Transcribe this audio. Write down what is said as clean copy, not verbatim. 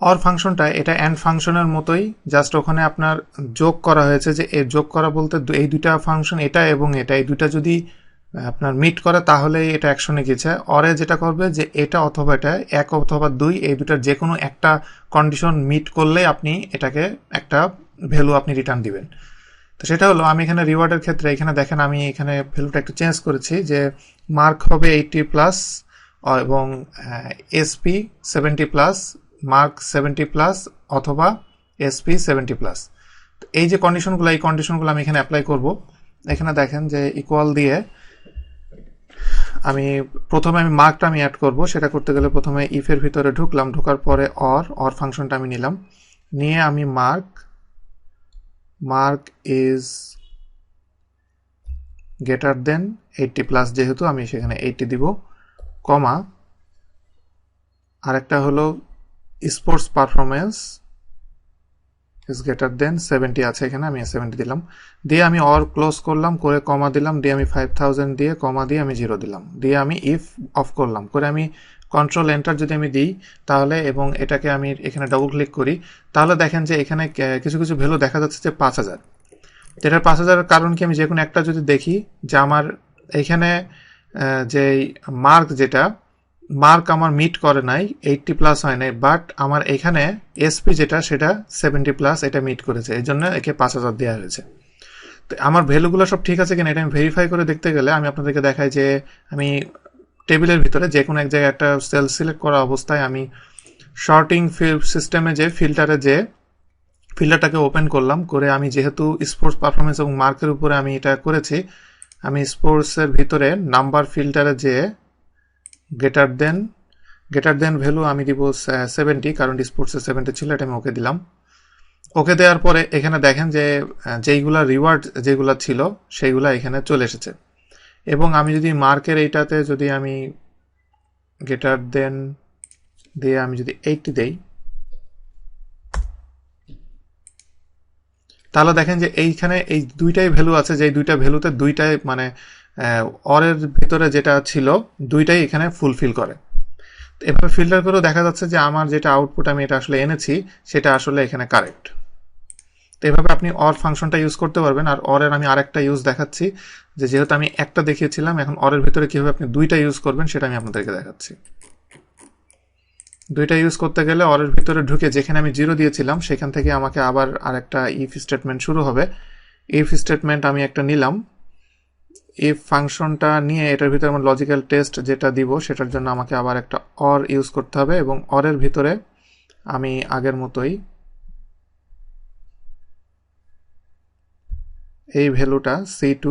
Or ফাংশনটা এটা and ফাংশনের মতোই, জাস্ট ওখানে আপনার যোগ করা হয়েছে, যে এর যোগ করা বলতে এই দুইটা ফাংশন এটা এবং এটা, এই দুইটা যদি আপনার মিট করে তাহলে এটা অ্যাকশনে গেছে। অরে যেটা করবে যে এটা অথবা এটা, এক অথবা দুই, এই দুটার যে কোনো একটা কন্ডিশন মিট করলে আপনি এটাকে একটা ভ্যালু আপনি রিটার্ন দিবেন। তো সেটা হলো, আমি এখানে রিওয়ার্ডের ক্ষেত্রে এখানে দেখেন আমি এখানে ভ্যালুটা একটু চেঞ্জ করেছি, যে মার্ক হবে 80+ এবং এসপি 70+, মার্ক 70+ অথবা এসপি 70+। এই যে কন্ডিশনগুলো, এই কন্ডিশনগুলো আমি এখানে অ্যাপ্লাই করব। এখানে দেখেন যে ইকুয়াল দিয়ে আমি প্রথমে মার্কটা আমি অ্যাড করব। সেটা করতে গেলে প্রথমে ইফের ভিতরে ঢুকলাম, ঢোকার পরে অর ফাংশনটা আমি নিলাম, নিয়ে আমি মার্ক ইজ গ্রেটার দেন 80+, যেহেতু আমি সেখানে 80 দিব, কমা আরেকটা হলো sports performance is greater than 70 আছে, এখানে আমি 70 দিলাম, দিয়ে আমি অর ক্লোজ করলাম, করে কমা দিলাম, দিয়ে আমি 5000 দিয়ে কমা দিয়ে আমি 0 দিলাম, দিয়ে আমি ইফ অফ করলাম, করে আমি কন্ট্রোল এন্টার যদি আমি দিই তাহলে, এবং এটাকে আমি এখানে ডবল ক্লিক করি, তাহলে দেখেন যে এখানে কিছু কিছু ভ্যালু দেখা যাচ্ছে যে 5000। এটার 5000-এর কারণ কি, আমি যে কোনো একটা যদি দেখি যে আমার এখানে যে মার্ক আমার মিট করে নাই, 80+ হয় নাই, বাট আমার এখানে এসপি যেটা সেটা 70+, এটা মিট করেছে, এই জন্য একে 5000 দেওয়া হয়েছে। তো আমার ভ্যালুগুলো সব ঠিক আছে কিনা এটা আমি ভেরিফাই করে দেখতে গেলে আমি আপনাদেরকে দেখাই যে আমি টেবিলের ভিতরে যে কোনো এক জায়গায় একটা সেল সিলেক্ট করা অবস্থায় আমি শর্টিং সিস্টেমে যে ফিল্টারটাকে ওপেন করলাম, করে আমি যেহেতু স্পোর্টস পারফরমেন্স এবং মার্কের উপরে আমি এটা করেছি, আমি স্পোর্টসের ভিতরে নাম্বার ফিল্টারে যে গ্রেটার দেন ভ্যালু আমি দিব 70, কারণ স্পোর্টসে 70 ছিল, এটা আমি ওকে দিলাম। ওকে দেওয়ার পরে এখানে দেখেন যে যেইগুলা রিওয়ার্ড যেগুলা ছিল সেইগুলা এখানে চলে এসেছে। এবং আমি যদি মার্কের এইটাতে যদি আমি গ্রেটার দেন দিয়ে আমি যদি 80 দেই, তাহলে দেখেন যে এইখানে এই দুইটাই ভ্যালু আছে, যে দুইটা ভ্যালুতে দুইটাই মানে অরের ভিতরে যেটা ছিল দুইটাই এখানে ফুলফিল করে। এভাবে ফিল্টার করেও দেখা যাচ্ছে যে আমার যেটা আউটপুট আমি এটা আসলে এনেছি সেটা আসলে এখানে কারেক্ট। তো এভাবে আপনি অর ফাংশনটা ইউজ করতে পারবেন। আর অরের আমি আরেকটা ইউজ দেখাচ্ছি, যে যেহেতু আমি একটা দেখিয়েছিলাম, এখন অরের ভিতরে কিভাবে আপনি দুইটা ইউজ করবেন সেটা আমি আপনাদেরকে দেখাচ্ছি। দুইটা ইউজ করতে গেলে অরের ভিতরে ঢুকে যেখানে আমি 0 দিয়েছিলাম সেখান থেকে আমাকে আবার আরেকটা ইফ স্টেটমেন্ট শুরু হবে। ইফ স্টেটমেন্ট আমি একটা নিলাম, ইফ ফাংশনটা নিয়ে এটার ভিতরে আমার লজিক্যাল টেস্ট যেটা দিব সেটার জন্য আমাকে আবার একটা অর ইউজ করতে হবে, এবং অরের ভিতরে আমি আগের মতোই এই ভ্যালুটা C2